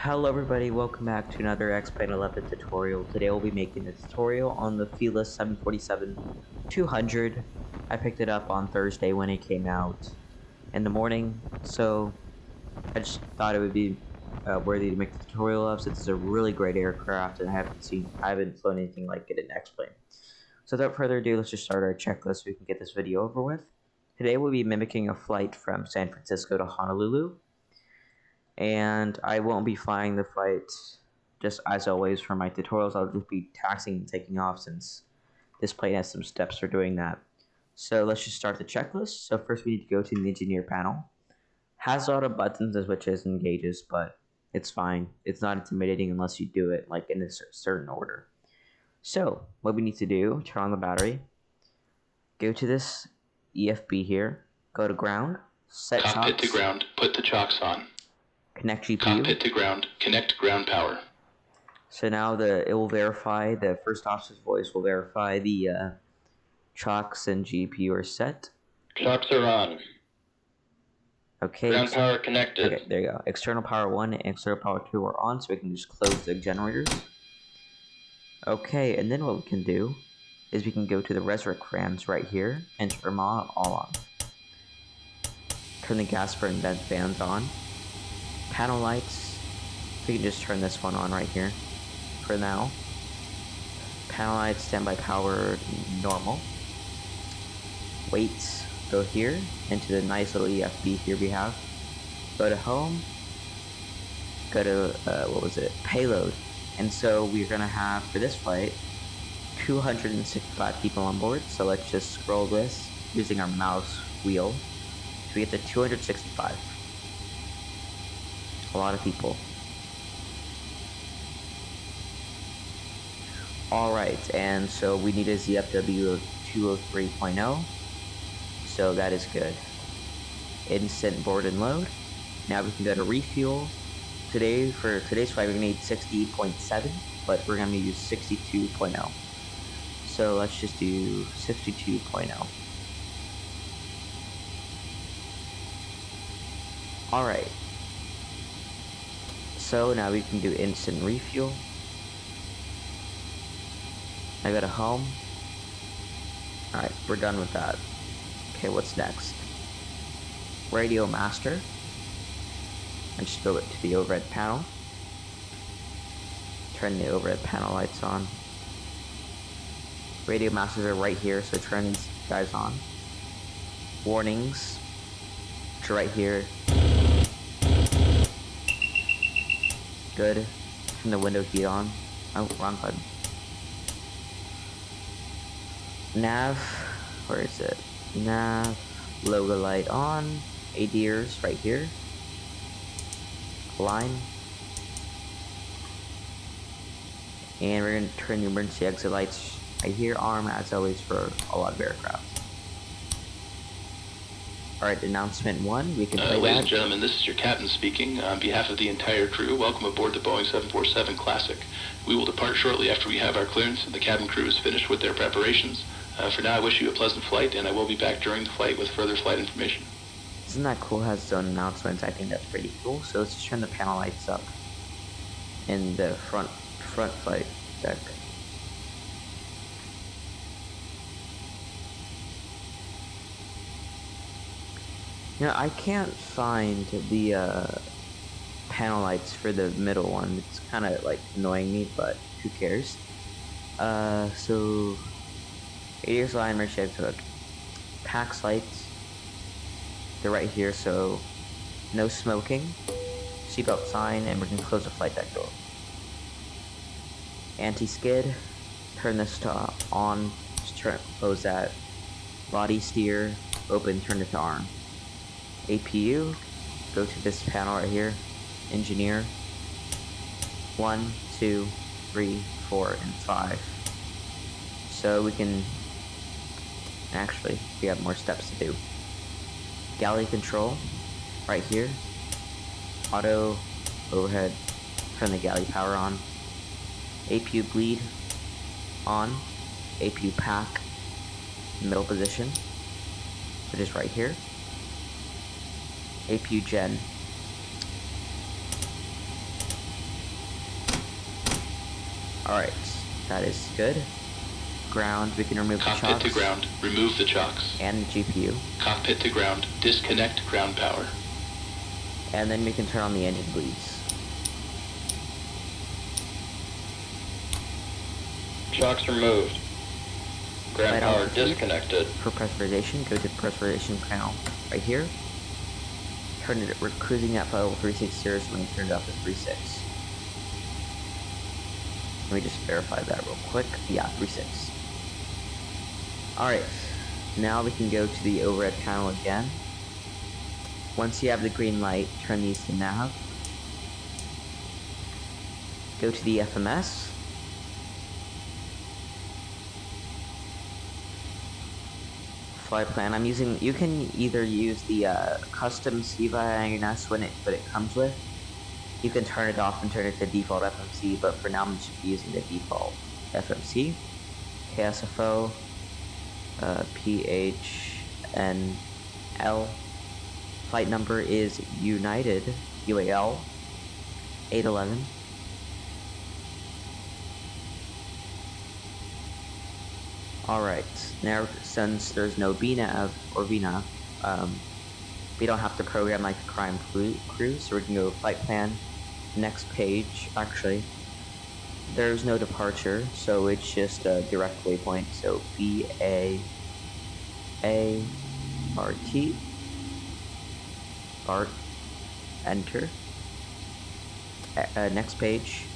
Hello everybody, welcome back to another X-Plane 11 tutorial. Today we'll be making a tutorial on the Felis 747-200. I picked it up on Thursday when it came out in the morning, so I just thought it would be worthy to make the tutorial of, since it's a really great aircraft and I haven't flown anything like it in X-Plane. So without further ado, let's just start our checklist so we can get this video over with. Today we'll be mimicking a flight from San Francisco to Honolulu. And I won't be flying the flight just as always for my tutorials. I'll just be taxiing and taking off, since this plane has some steps for doing that. So let's just start the checklist. So first we need to go to the engineer panel. Has a lot of buttons and switches and gauges, but it's fine. It's not intimidating unless you do it like in a certain order. So what we need to do, turn on the battery, go to this EFB here, go to ground, set Cockpit chocks, to ground, put the chocks on. connect GPU. Cockpit to ground, connect ground power. So now it will verify, the first officer's voice will verify the chocks and GPU are set. Chocks are on. Okay. Ground power connected. Okay, there you go. External power 1 and external power 2 are on, so we can just close the generators. Okay, and then what we can do is we can go to the resurrect fans right here and turn them all on. Turn the gas burn vent fans on. Panel lights, we can just turn this one on right here for now. Panel lights, standby power, normal. Weights, go here into the nice little EFB here we have. Go to home, go to, payload. And so we're gonna have, for this flight, 265 people on board. So let's just scroll this using our mouse wheel. So we get to 265. A lot of people. Alright, and so we need a ZFW 203.0. So that is good. Instant board and load. Now we can go to refuel. Today, for today's flight, we're going to need 68.7, but we're going to use 62.0. So let's just do 62.0. Alright. So now we can do instant refuel. I go to home. Alright, we're done with that. Okay, what's next? Radio master. And just go to the overhead panel. Turn the overhead panel lights on. Radio masters are right here, so turn these guys on. Warnings, which are right here. Good. Turn the window heat on. Oh, wrong button. Nav, where is it? Nav, logo light on. ADRs right here. Line. And we're going to turn the emergency exit lights right here on, as always, for a lot of aircraft. Alright, announcement 1, we can play Ladies that. and gentlemen, this is your captain speaking. On behalf of the entire crew, welcome aboard the Boeing 747 Classic. We will depart shortly after we have our clearance and the cabin crew is finished with their preparations. For now, I wish you a pleasant flight, and I will be back during the flight with further flight information. Isn't that cool? It has its own announcements. I think that's pretty cool. So let's just turn the panel lights up in the front flight deck. You know, I can't find the panel lights for the middle one. It's kind of like annoying me, but who cares? So ADS line, emergency exit hook, PAX lights. They're right here, so no smoking. Seatbelt sign, and we're gonna close the flight deck door. Anti-skid, turn this to on, just close that. Body steer, open, turn it to arm. APU, go to this panel right here. Engineer. 1, 2, 3, 4, and 5. So we can, actually, we have more steps to do. Galley control, right here. Auto, overhead, turn the galley power on. APU bleed, on. APU pack, middle position, which is right here. APU gen. Alright, that is good. Ground, we can remove the chocks. Cockpit to ground, remove the chocks. And the GPU. Cockpit to ground, disconnect ground power. And then we can turn on the engine bleeds. Chocks removed. Ground power disconnected. For pressurization, go to the pressurization panel right here. Turn it, we're cruising at level 360, so we turn it up to 36. Let me just verify that real quick. Yeah, 36. Alright, now we can go to the overhead panel again. Once you have the green light, turn these to nav. Go to the FMS. Flight plan. I'm using. You can either use the custom CVINS when it comes with. You can turn it off and turn it to default FMC, but for now I'm just using the default FMC. KSFO, PHNL. Flight number is United UAL 811. Alright, now since there's no BNAV or VNAV, we don't have to program like a crime crew, so we can go flight plan, next page. Actually, there's no departure, so it's just a direct waypoint, so BAART, BART, enter. Next page,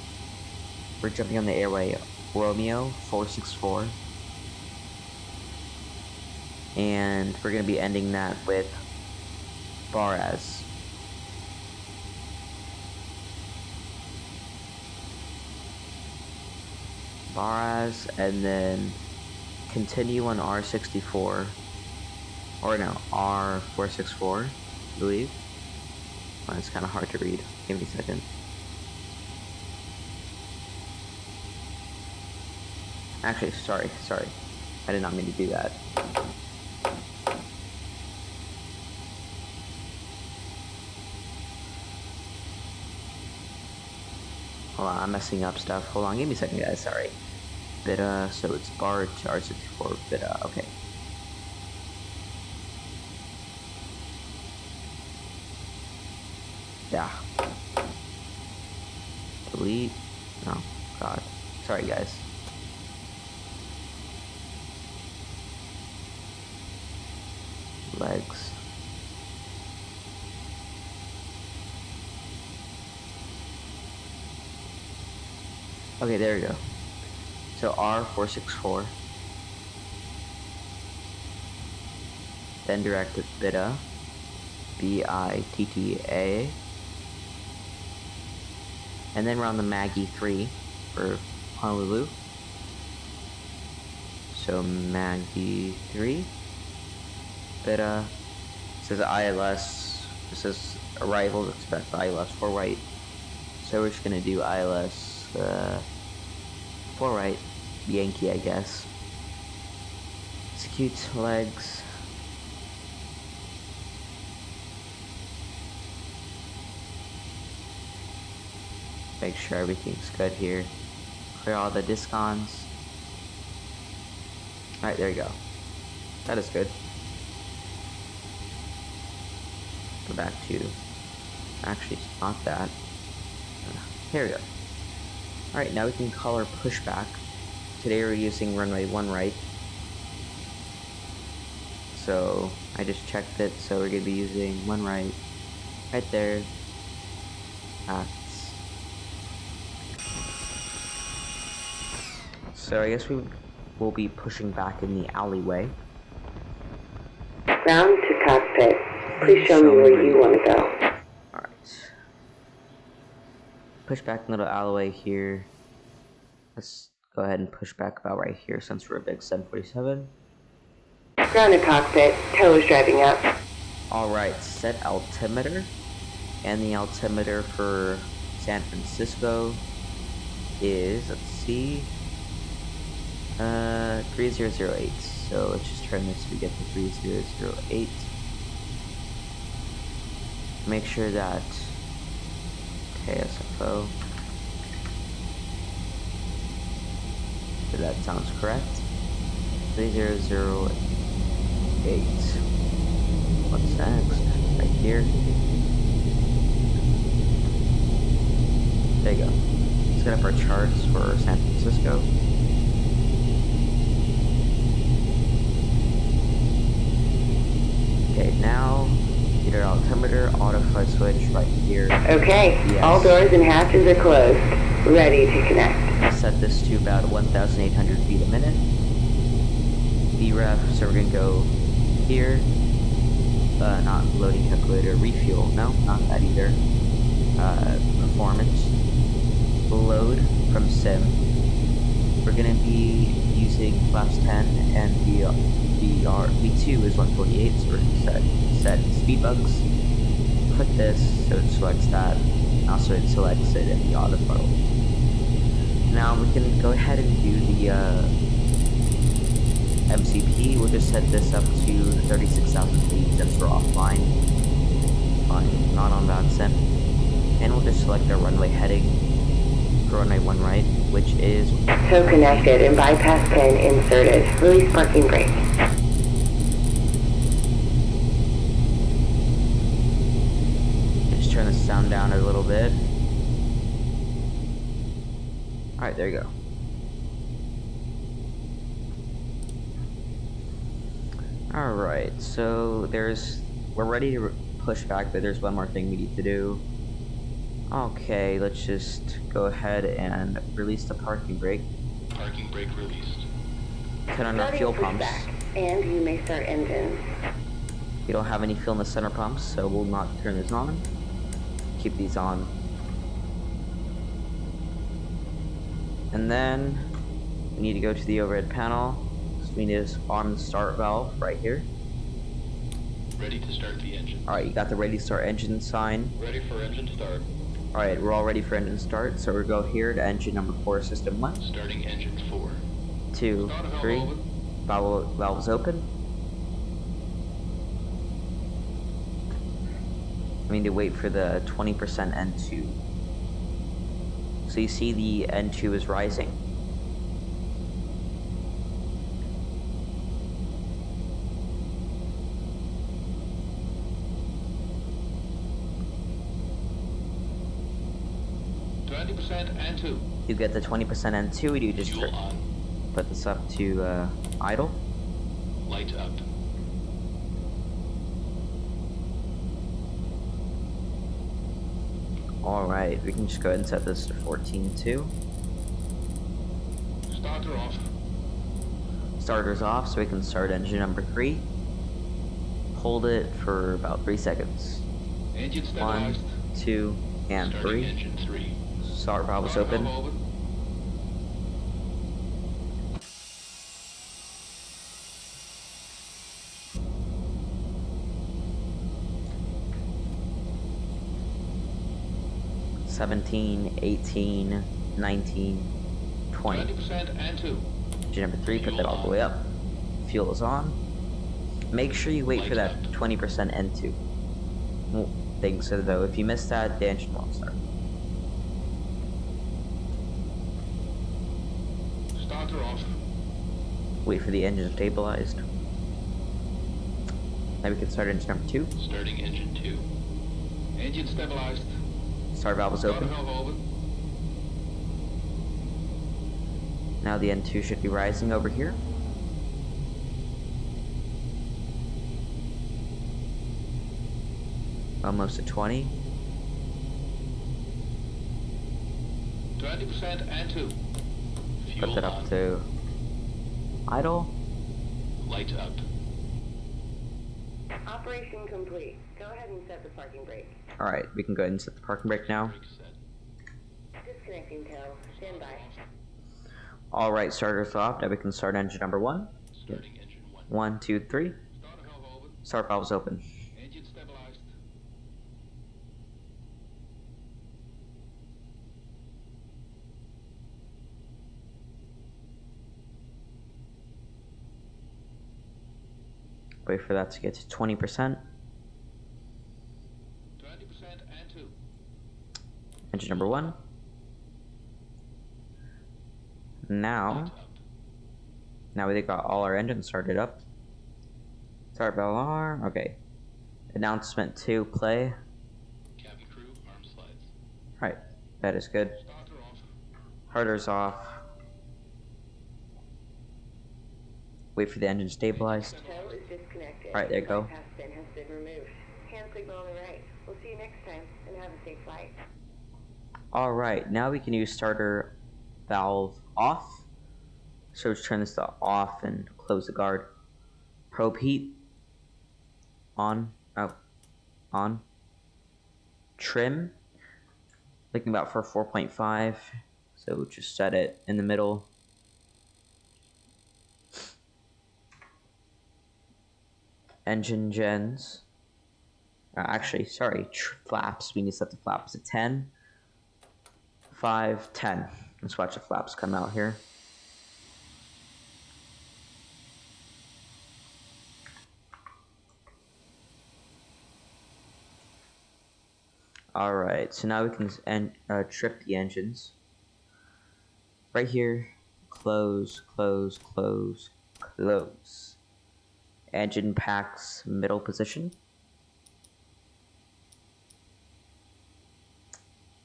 we're jumping on the airway Romeo 464. And we're going to be ending that with Baraz. Baraz, and then continue on R64. Or no, R464, I believe. Well, it's kind of hard to read. Give me a second. Actually, sorry. I did not mean to do that. Hold on, I'm messing up stuff. Hold on, give me a second, guys. Sorry. Beta, so it's bar to R64 beta. Okay. Yeah. Delete. Oh, God. Sorry, guys. Legs. Okay, there we go. So R464. Then direct BITA. BITTA. And then we're on the Maggie 3 for Honolulu. So Maggie 3. BITA. Says ILS. This says arrival, expect ILS 4 right. So we're just gonna do ILS 4 right, Yankee, I guess. Execute legs. Make sure everything's good here. Clear all the discons. Alright, there you go. That is good. Go back to... Actually, it's not that. Here we go. Alright, now we can color pushback. Today we're using runway 1 right. So, I just checked it, so we're going to be using 1 right. Right there. Acts. So I guess we will be pushing back in the alleyway. Ground to cockpit. Please show me where you want to go. Alright. Push back little alleyway here. Let's go ahead and push back about right here since we're a big 747. Ground to cockpit. Tower's driving up. Alright, set altimeter. And the altimeter for San Francisco is, let's see, 3008. So let's just turn this to get to 3008. Make sure that KSFO If that sounds correct. 3008. What's next? Right here. There you go. Let's get up our charts for San Francisco. Okay, now get our altimeter, autofly switch right here. Okay, yes. All doors and hatches are closed. Ready to connect. Set this to about 1,800 feet a minute. VREF, so we're gonna go here. Not loading calculator, refuel. No, not that either. Performance. Load from sim. We're gonna be using flaps 10 and V2 is 148, so we're gonna set speed bugs. Click this so it selects that. Also it selects it in the auto throttle. Now we can go ahead and do the MCP. We'll just set this up to 36,000 feet since we're offline. Fine, not on that sim. And we'll just select our runway heading for runway 1 right, which is So connected and bypass pin inserted. Release parking brake. just turn the sound down a little bit. Alright, there you go. Alright, so we're ready to push back, but there's one more thing we need to do. Okay, let's just go ahead and release the parking brake. Parking brake released. Turn on our fuel pumps. And you may start engines. We don't have any fuel in the center pumps, so we'll not turn this on. Keep these on. And then we need to go to the overhead panel. So we need to arm the start valve right here. Ready to start the engine. Alright, you got the ready to start engine sign. Ready for engine start. Alright, we're all ready for engine start, so we'll go here to engine number 4, system 1. Starting engine 4. 2, 3. Valves open. We need to wait for the 20% N2. So you see the N2 is rising. N2. You get the 20% N2, you just Fuel on. put this up to idle. Light up. Alright, we can just go ahead and set this to 14.2. Starter off. Starter's off, so we can start engine number 3. Hold it for about 3 seconds. Engine 1, stabilized. 2, and Starting 3. engine 3. Start valve is open. 17, 18, 19, 20. 20% N2. Engine number 3, put that all the way up. Fuel is on. Make sure you wait for that 20% N2 thing, so though if you miss that, the engine won't start. Starter off. Wait for the engine stabilized. Now we can start engine number 2. Starting engine 2. Engine stabilized. Start valve is open. Now the N2 should be rising over here. Almost at 20. 20% N2. Put that up to idle. Light up. Operation complete. Go ahead and set the parking brake. Alright, we can go ahead and set the parking brake now. Brake set. Disconnecting tow. Stand by. Alright, starter's off. Now we can start engine number 1. Starting engine 1. 1, 2, 3. Starter valve open. Start valve is open. Engine stabilized. Wait for that to get to 20%. 20% N2. Engine number 1. Now, Now we got all our engines started up. Start bell alarm. Okay. Announcement 2, play. Cabin crew, arm slides. Right. That is good. Starter off. Harder's off. Wait for the engine stabilized. Tow is disconnected. Alright, there you go. Bypass pin has been removed. Hand signal on the right. We'll see you next time, and have a safe flight. Alright, now we can use starter valve off. So let's turn this to off and close the guard. Probe heat. On. Oh. On. Trim. Looking about for 4.5. So just set it in the middle. Engine gens. Actually, sorry, flaps. We need to set the flaps at 10. 5, 10. Let's watch the flaps come out here. Alright, so now we can trip the engines. Right here, close, close, close, close. Engine packs middle position.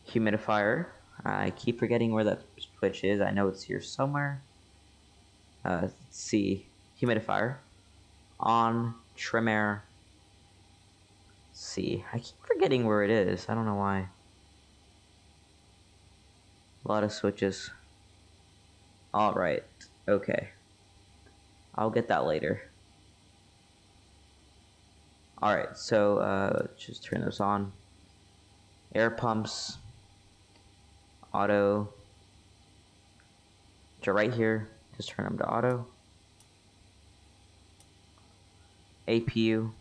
Humidifier. I keep forgetting where that switch is. I know it's here somewhere. Let's see. Humidifier. On. Trim air. See. I keep forgetting where it is. I don't know why. A lot of switches. Alright. Okay. I'll get that later. Alright, so let's just turn those on. Air pumps. Auto. So right here, just turn them to auto. APU.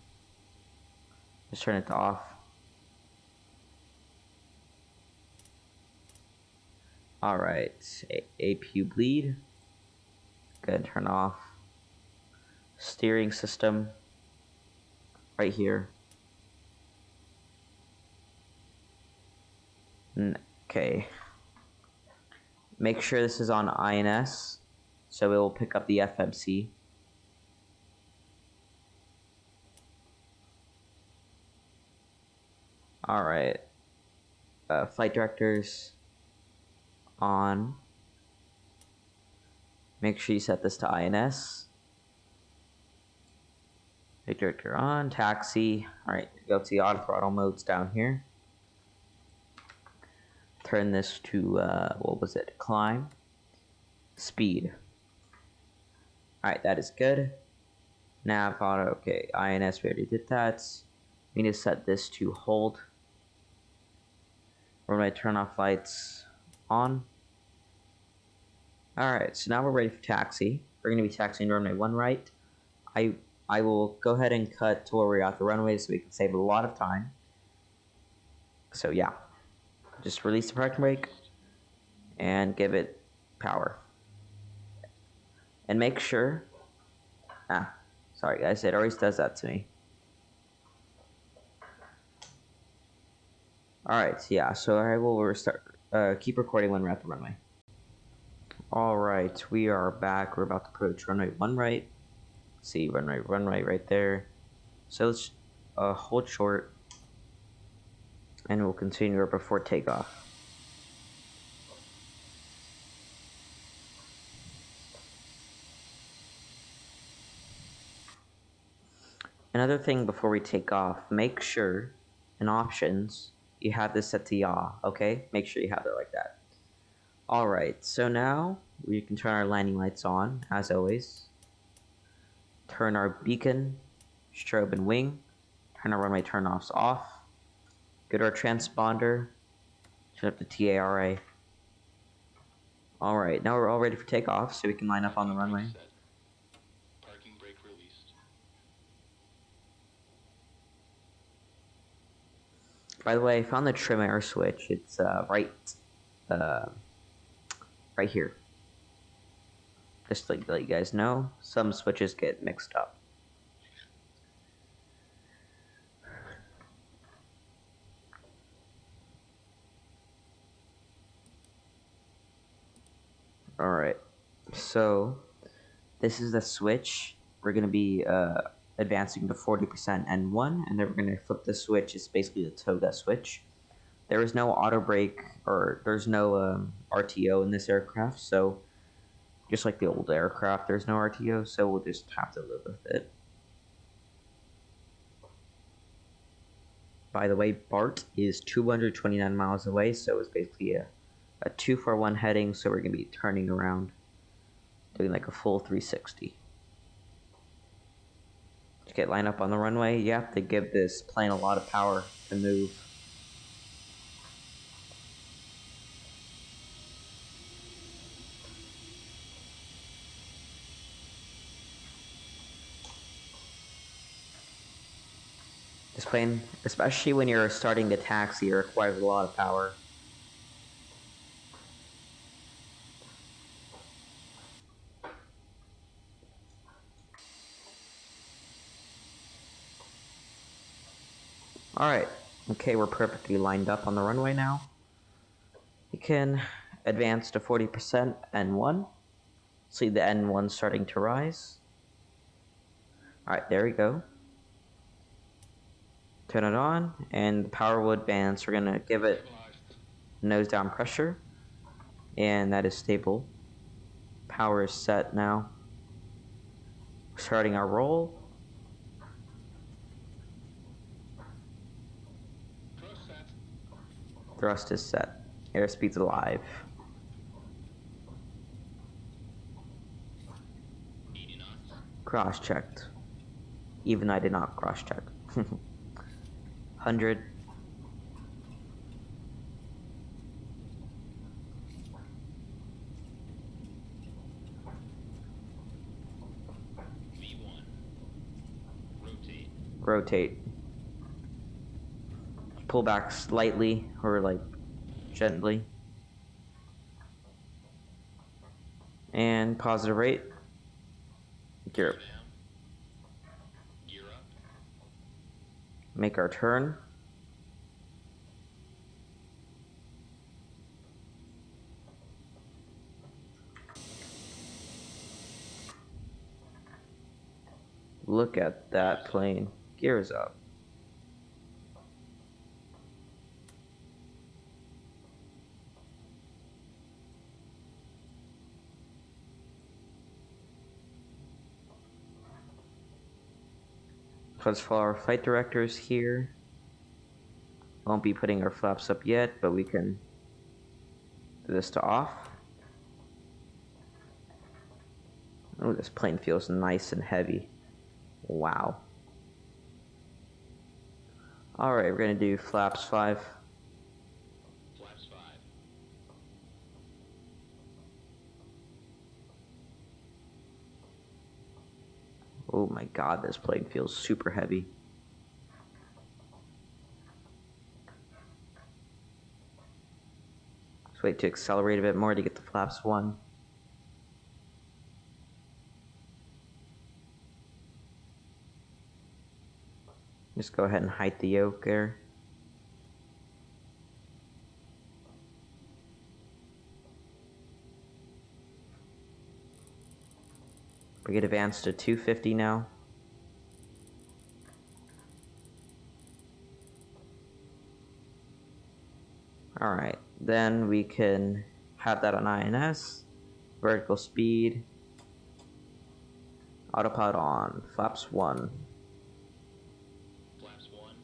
Just turn it to off. Alright, APU bleed. Go ahead and turn off. Steering system. Right here. Okay. Make sure this is on INS, so it will pick up the FMC. Alright. Flight directors on. Make sure you set this to INS. Flight director on. Taxi. Alright, go to the auto throttle modes down here. Turn this to, what was it? Climb. Speed. Alright, that is good. Nav auto, okay. INS, we already did that. We need to set this to hold. Runway turn off lights on. Alright, so now we're ready for taxi. We're going to be taxiing runway 1 right. I will go ahead and cut to where we're at the runway so we can save a lot of time. So yeah. Just release the parking brake and give it power. And make sure... sorry guys, it always does that to me. Alright, yeah, so I will restart, keep recording when we're at the runway. Alright, we are back. We're about to approach runway 1 right. See, runway right there. So let's hold short. And we'll continue before takeoff. Another thing before we take off, make sure in options you have this set to yaw, okay? Make sure you have it like that. Alright, so now we can turn our landing lights on, as always. Turn our beacon, strobe, and wing. Turn our runway turn-offs off. Go to our transponder, turn up the TARA. Alright, now we're all ready for takeoff, so we can line up on the runway. Parking brake released. By the way, I found the trim air switch. It's right here. Just to let you guys know, some switches get mixed up. Alright, so this is the switch. We're going to be advancing to 40% N1, and then we're going to flip the switch. It's basically the toga switch. There is no auto brake, or there's no RTO in this aircraft, so just like the old aircraft, there's no RTO, so we'll just have to live with it. By the way, BART is 229 miles away, so it's basically a 2-for-1 heading, so we're going to be turning around, doing like a full 360. To get lined up on the runway, you have to give this plane a lot of power to move. This plane, especially when you're starting to taxi, it requires a lot of power. Alright, okay, we're perfectly lined up on the runway now. You can advance to 40% N1. See the N1 starting to rise. Alright, there we go. Turn it on, and the power will advance. We're going to give it nose down pressure, and that is stable. Power is set now. Starting our roll. Thrust is set. Airspeed's alive. Cross-checked. Even I did not cross-check. 100. V1. Rotate. Pull back slightly, or like gently. And positive rate. Gear up. Gear up. Make our turn. Look at that plane. Gears up. Let's follow our flight directors here. Won't be putting our flaps up yet, but we can do this to off. Oh, this plane feels nice and heavy. Wow. Alright, we're gonna do flaps 5. Flaps 5. Oh my god, this plane feels super heavy. Let's wait to accelerate a bit more to get the flaps 1. Just go ahead and height the yoke there. We get advanced to 250 now. Alright, then we can have that on INS. Vertical speed. Autopilot on. Flaps 1. Flaps 1.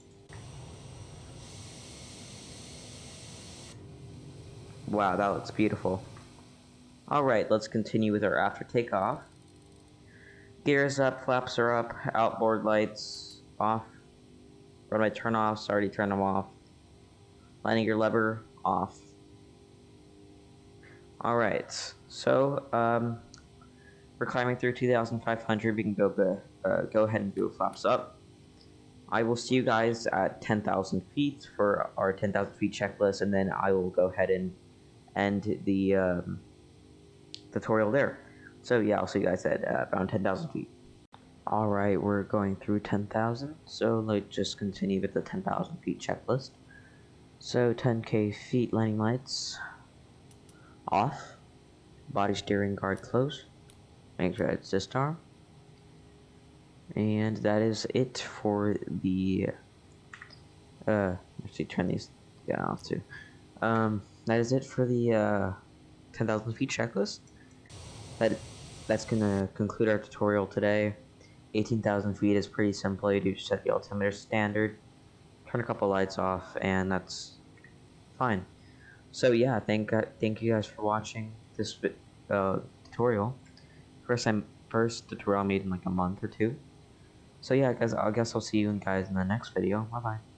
Wow, that looks beautiful. Alright, let's continue with our after takeoff. Gears up, flaps are up, outboard lights off. Runway turn-offs, already turned them off. Landing gear lever off. Alright, so we're climbing through 2,500. We can go ahead and do flaps up. I will see you guys at 10,000 feet for our 10,000 feet checklist, and then I will go ahead and end the tutorial there. So yeah, I'll see you guys at around 10,000 feet. Alright, we're going through 10,000, so let's just continue with the 10,000 feet checklist. So 10k feet, landing lights off, body steering guard closed, Make sure it's this star. And that is it for the actually turn these down off too. That is it for the 10,000 feet checklist. That's gonna conclude our tutorial today. 18,000 feet is pretty simple. You just set the altimeter standard, turn a couple lights off, and that's fine. So yeah, thank you guys for watching this tutorial. First tutorial I made in like a month or two. So yeah, guys, I guess I'll see you guys in the next video. Bye bye.